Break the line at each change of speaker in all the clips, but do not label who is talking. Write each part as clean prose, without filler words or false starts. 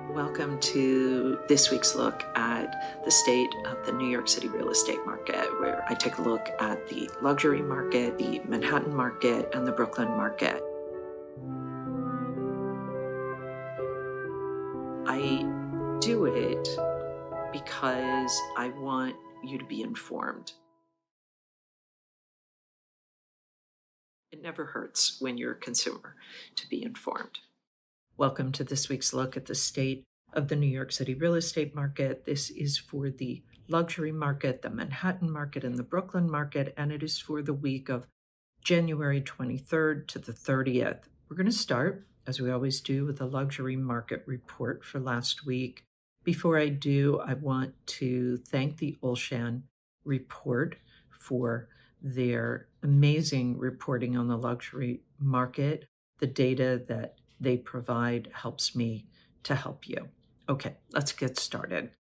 Welcome to this week's look at the state of the New York City real estate market, where I take a look at the luxury market, the Manhattan market, and the Brooklyn market. I do it because I want you to be informed. It never hurts when you're a consumer to be informed. Welcome to this week's look at the state of the New York City real estate market. This is for the luxury market, the Manhattan market, and the Brooklyn market, and it is for the week of January 23rd to the 30th. We're going to start, as we always do, with the luxury market report for last week. Before I do, I want to thank the Olshan Report for their amazing reporting on the luxury market. The data that they provide helps me to help you. Okay, let's get started.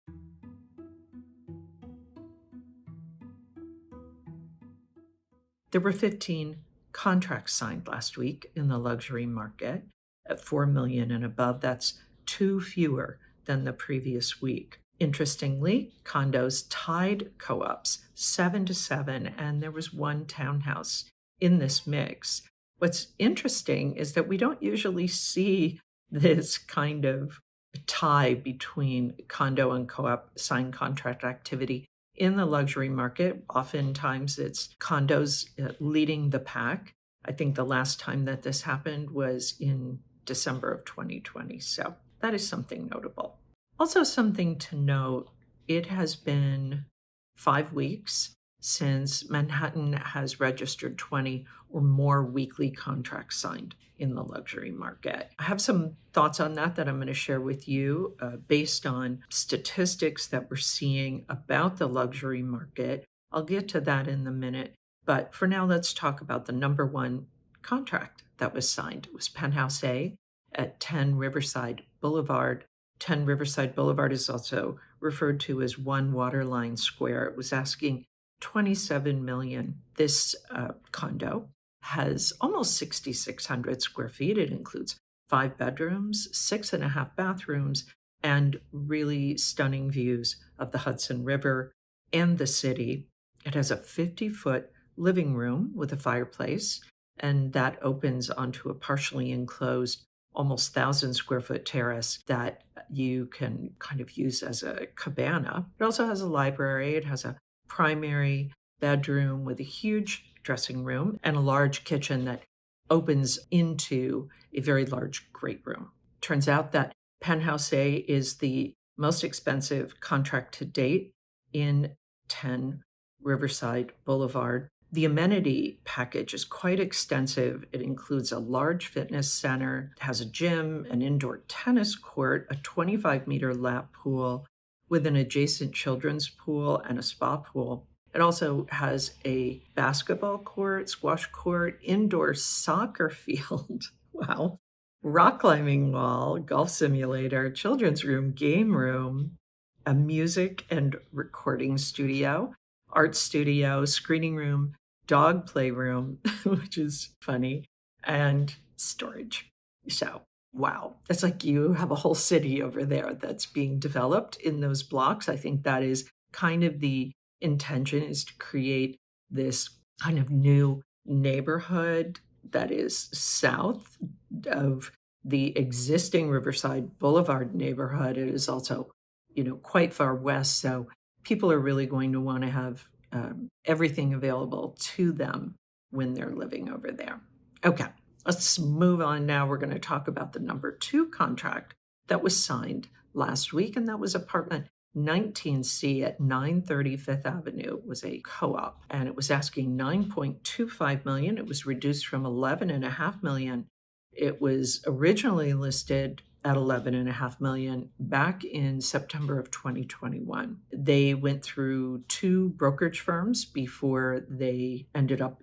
There were 15 contracts signed last week in the luxury market at $4 million and above. That's 2 fewer than the previous week. Interestingly, condos tied co-ops 7-7, and there was 1 townhouse in this mix. What's interesting is that we don't usually see this kind of tie between condo and co-op signed contract activity in the luxury market. Oftentimes it's condos leading the pack. I think the last time that this happened was in December of 2020. So that is something notable. Also something to note, it has been 5 weeks since Manhattan has registered 20 or more weekly contracts signed in the luxury market. I have some thoughts on that I'm going to share with you based on statistics that we're seeing about the luxury market. I'll get to that in a minute, but for now, let's talk about the number 1 contract that was signed. It was Penthouse A at 10 Riverside Boulevard. 10 Riverside Boulevard is also referred to as 1 Waterline Square. It was asking $27 million. This condo has almost 6,600 square feet. It includes 5 bedrooms, 6.5 bathrooms, and really stunning views of the Hudson River and the city. It has a 50-foot living room with a fireplace, and that opens onto a partially enclosed, almost 1,000 square foot terrace that you can kind of use as a cabana. It also has a library. It has a primary bedroom with a huge dressing room and a large kitchen that opens into a very large great room. Turns out that Penthouse A is the most expensive contract to date in 10 Riverside Boulevard. The amenity package is quite extensive. It includes a large fitness center, it has a gym, an indoor tennis court, a 25-meter lap pool with an adjacent children's pool and a spa pool. It also has a basketball court, squash court, indoor soccer field, wow, rock climbing wall, golf simulator, children's room, game room, a music and recording studio, art studio, screening room, dog playroom, which is funny, and storage. So, wow, it's like you have a whole city over there that's being developed in those blocks. I think that is kind of the intention, is to create this kind of new neighborhood that is south of the existing Riverside Boulevard neighborhood. It is also, quite far west. So people are really going to want to have everything available to them when they're living over there. Okay, let's move on now. We're going to talk about the number 2 contract that was signed last week, and that was apartment 19C at 930 Fifth Avenue. It was a co-op, and it was asking $9.25 million. It was reduced from $11.5 million. It was originally listed at $11.5 million back in September of 2021. They went through 2 brokerage firms before they ended up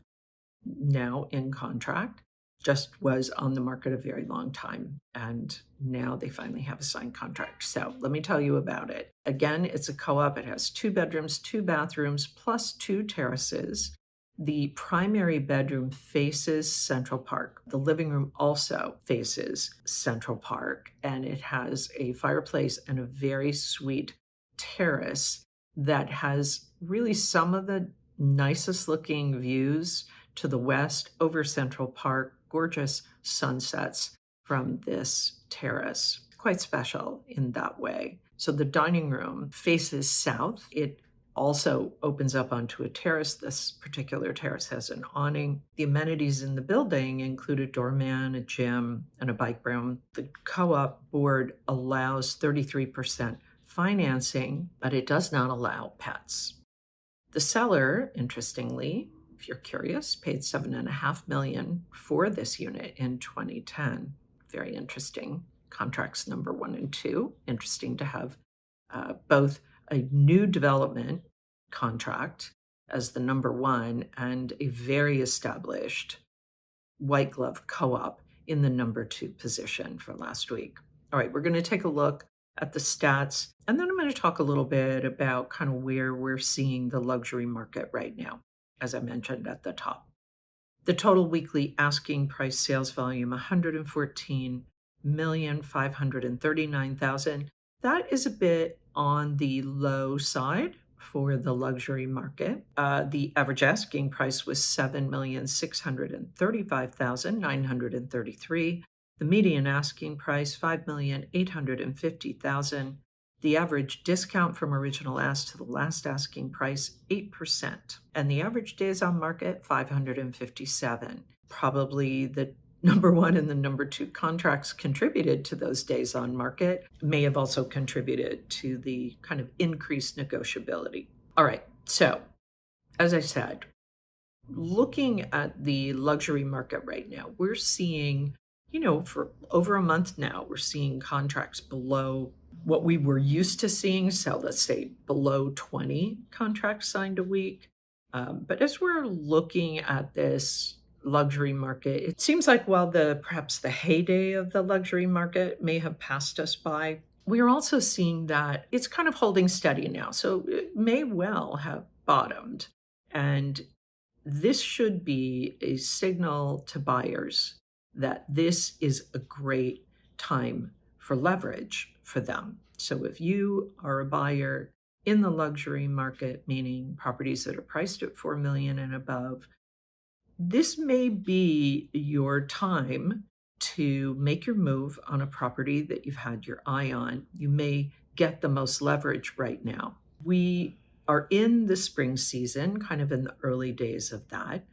now in contract. Just was on the market a very long time, and now they finally have a signed contract. So let me tell you about it. Again, it's a co-op. It has 2 bedrooms, 2 bathrooms, plus 2 terraces. The primary bedroom faces Central Park. The living room also faces Central Park, and it has a fireplace and a very sweet terrace that has really some of the nicest looking views to the west over Central Park, gorgeous sunsets from this terrace. Quite special in that way. So the dining room faces south. It also opens up onto a terrace. This particular terrace has an awning. The amenities in the building include a doorman, a gym, and a bike room. The co-op board allows 33% financing, but it does not allow pets. The seller, interestingly, if you're curious, paid $7.5 million for this unit in 2010. Very interesting. Contracts number 1 and 2. Interesting to have both a new development contract as the number 1 and a very established white glove co-op in the number 2 position for last week. All right, we're going to take a look at the stats, and then I'm going to talk a little bit about kind of where we're seeing the luxury market right now, as I mentioned at the top. The total weekly asking price sales volume, 114,539,000. That is a bit on the low side for the luxury market. The average asking price was 7,635,933. The median asking price, 5,850,000. The average discount from original ask to the last asking price, 8%. And the average days on market, 557. Probably the number 1 and the number 2 contracts contributed to those days on market, may have also contributed to the kind of increased negotiability. All right, so as I said, looking at the luxury market right now, we're seeing, for over a month now, we're seeing contracts below what we were used to seeing. So let's say below 20 contracts signed a week. But as we're looking at this luxury market, it seems like while perhaps the heyday of the luxury market may have passed us by, we are also seeing that it's kind of holding steady now. So it may well have bottomed. And this should be a signal to buyers that this is a great time for leverage for them. So if you are a buyer in the luxury market, meaning properties that are priced at $4 million and above, this may be your time to make your move on a property that you've had your eye on. You may get the most leverage right now. We are in the spring season, kind of in the early days of that.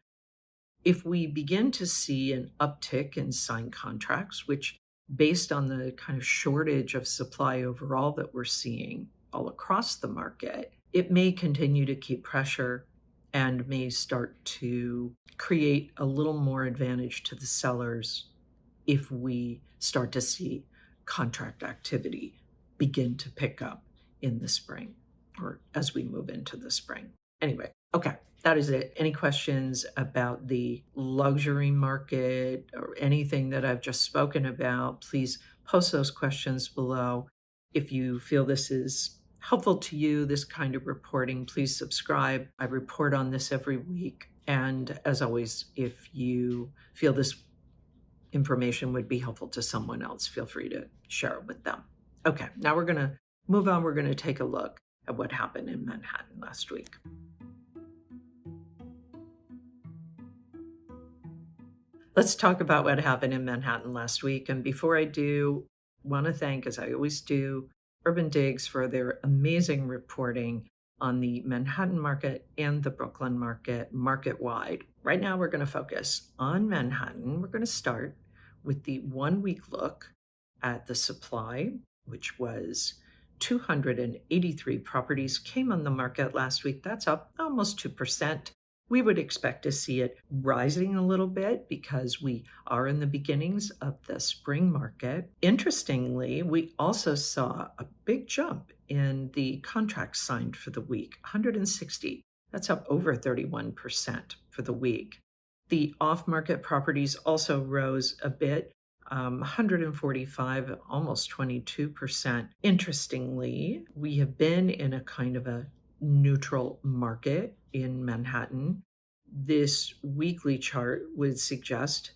If we begin to see an uptick in signed contracts, which based on the kind of shortage of supply overall that we're seeing all across the market, it may continue to keep pressure and may start to create a little more advantage to the sellers if we start to see contract activity begin to pick up in the spring or as we move into the spring. Anyway, okay, that is it. Any questions about the luxury market or anything that I've just spoken about, please post those questions below. If you feel this is helpful to you, this kind of reporting, please subscribe. I report on this every week. And as always, if you feel this information would be helpful to someone else, feel free to share it with them. Okay, now we're going to move on. We're going to take a look at what happened in Manhattan last week. Let's talk about what happened in Manhattan last week. And before I do, want to thank, as I always do, Urban Digs for their amazing reporting on the Manhattan market and the Brooklyn market, market-wide. Right now, we're going to focus on Manhattan. We're going to start with the 1-week look at the supply, which was 283 properties came on the market last week. That's up almost 2%. We would expect to see it rising a little bit because we are in the beginnings of the spring market. Interestingly, we also saw a big jump in the contracts signed for the week, 160. That's up over 31% for the week. The off-market properties also rose a bit, 145, almost 22%. Interestingly, we have been in a kind of a neutral market in Manhattan. This weekly chart would suggest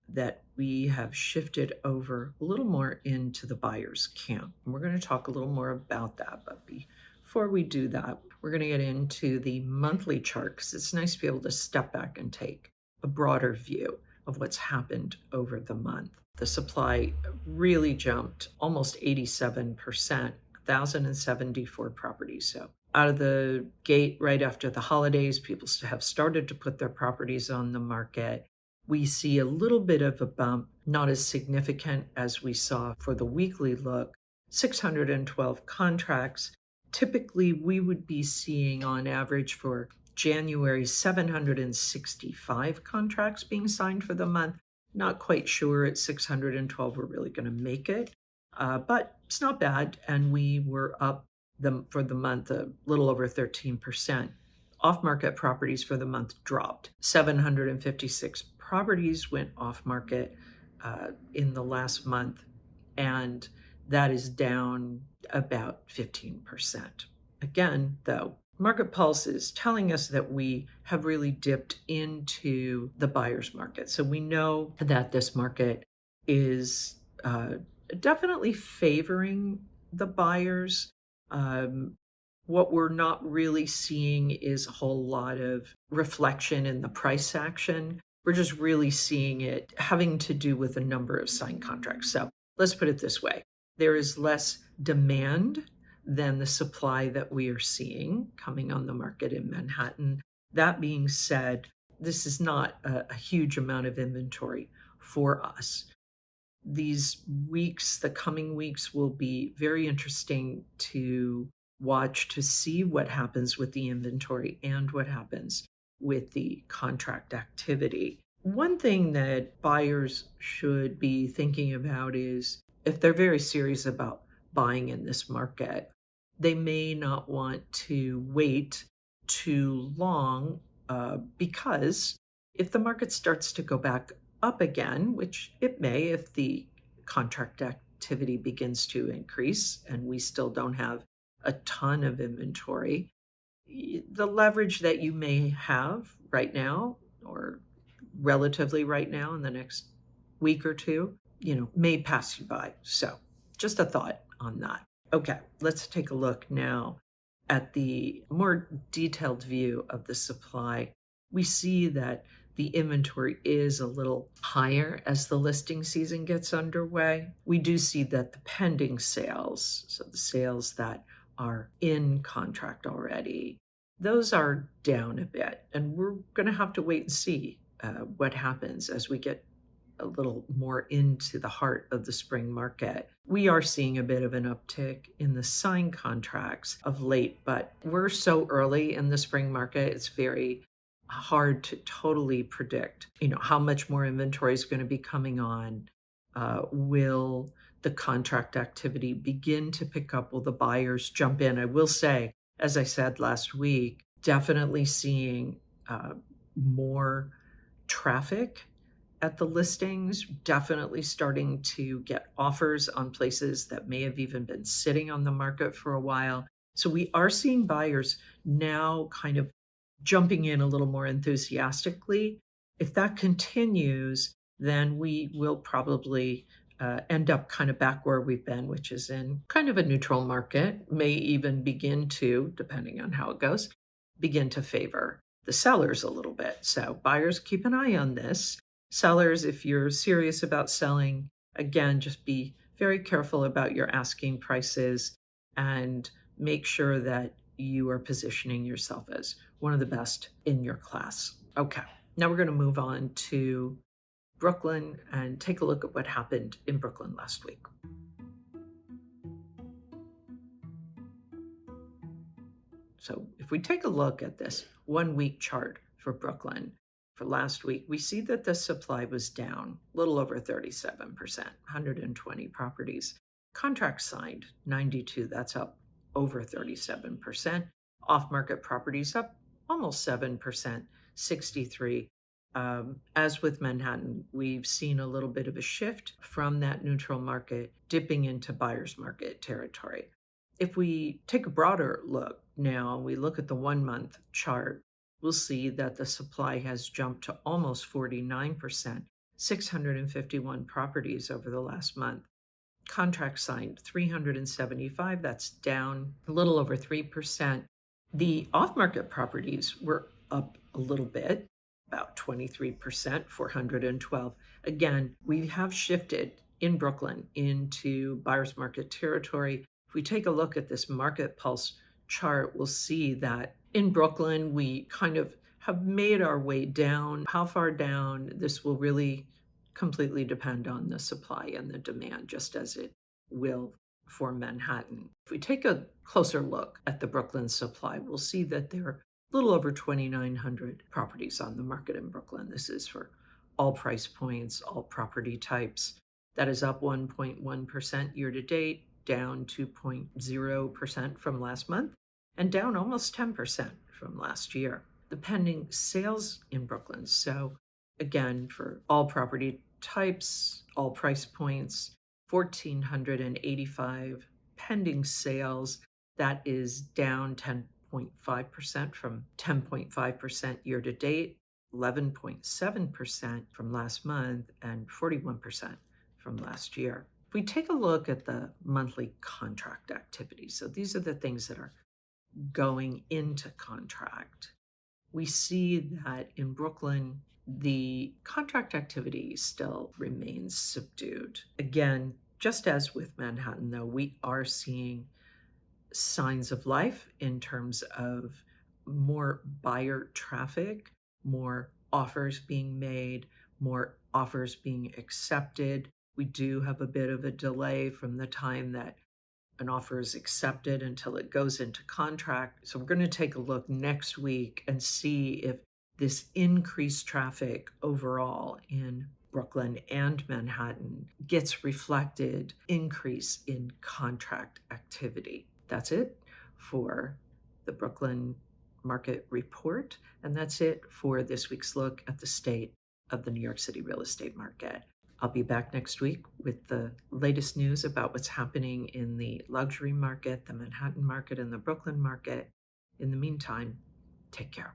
that we have shifted over a little more into the buyer's camp. And we're going to talk a little more about that. But before we do that, we're going to get into the monthly chart because it's nice to be able to step back and take a broader view of what's happened over the month. The supply really jumped almost 87%, 1,074 properties. So out of the gate right after the holidays, people have started to put their properties on the market. We see a little bit of a bump, not as significant as we saw for the weekly look, 612 contracts. Typically, we would be seeing on average for January 765 contracts being signed for the month. Not quite sure at 612 we're really going to make it, but it's not bad. And we were up for the month a little over 13%. Off-market properties for the month dropped. 756 properties went off-market in the last month, and that is down about 15%. Again, though, Market Pulse is telling us that we have really dipped into the buyer's market. So we know that this market is definitely favoring the buyers. What we're not really seeing is a whole lot of reflection in the price action. We're just really seeing it having to do with the number of signed contracts. So let's put it this way. There is less demand than the supply that we are seeing coming on the market in Manhattan. That being said, this is not a huge amount of inventory for us. These weeks, the coming weeks, will be very interesting to watch to see what happens with the inventory and what happens with the contract activity. One thing that buyers should be thinking about is if they're very serious about buying in this market, they may not want to wait too long because if the market starts to go back up again, which it may if the contract activity begins to increase and we still don't have a ton of inventory, the leverage that you may have right now or relatively right now in the next week or two, may pass you by. So just a thought on that. Okay, let's take a look now at the more detailed view of the supply. We see that the inventory is a little higher as the listing season gets underway. We do see that the pending sales, so the sales that are in contract already, those are down a bit. And we're going to have to wait and see what happens as we get a little more into the heart of the spring market. We are seeing a bit of an uptick in the signed contracts of late, but we're so early in the spring market, it's very hard to totally predict, how much more inventory is going to be coming on. Will the contract activity begin to pick up? Will the buyers jump in? I will say, as I said last week, definitely seeing more traffic at the listings, definitely starting to get offers on places that may have even been sitting on the market for a while. So we are seeing buyers now kind of jumping in a little more enthusiastically. If that continues, then we will probably end up kind of back where we've been, which is in kind of a neutral market, may even begin to, depending on how it goes, begin to favor the sellers a little bit. So buyers, keep an eye on this. Sellers, if you're serious about selling, again, just be very careful about your asking prices and make sure that you are positioning yourself as one of the best in your class. Okay, now we're going to move on to Brooklyn and take a look at what happened in Brooklyn last week. So if we take a look at this 1 week chart for Brooklyn for last week, we see that the supply was down a little over 37%, 120 properties. Contracts signed, 92, that's up over 37%. Off-market properties up almost 7%, 63. As with Manhattan, we've seen a little bit of a shift from that neutral market dipping into buyer's market territory. If we take a broader look now, we look at the 1 month chart, we'll see that the supply has jumped to almost 49%, 651 properties over the last month. Contracts signed 375, that's down a little over 3%. The off-market properties were up a little bit, about 23%, 412. Again, we have shifted in Brooklyn into buyer's market territory. If we take a look at this market pulse chart, we'll see that in Brooklyn, we kind of have made our way down. How far down? This will really completely depend on the supply and the demand, just as it will for Manhattan. If we take a closer look at the Brooklyn supply, we'll see that there are a little over 2,900 properties on the market in Brooklyn. This is for all price points, all property types. That is up 1.1% year to date, down 2.0% from last month, and down almost 10% from last year. The pending sales in Brooklyn, so again, for all property types, all price points, 1,485 pending sales. That is down 10.5% from 10.5% year to date, 11.7% from last month, and 41% from last year. If we take a look at the monthly contract activity, so these are the things that are going into contract, we see that in Brooklyn, the contract activity still remains subdued. Again, just as with Manhattan, though, we are seeing signs of life in terms of more buyer traffic, more offers being made, more offers being accepted. We do have a bit of a delay from the time that an offer is accepted until it goes into contract. So we're going to take a look next week and see if this increased traffic overall in Brooklyn and Manhattan gets reflected increase in contract activity. That's it for the Brooklyn Market Report, and that's it for this week's look at the state of the New York City real estate market. I'll be back next week with the latest news about what's happening in the luxury market, the Manhattan market, and the Brooklyn market. In the meantime, take care.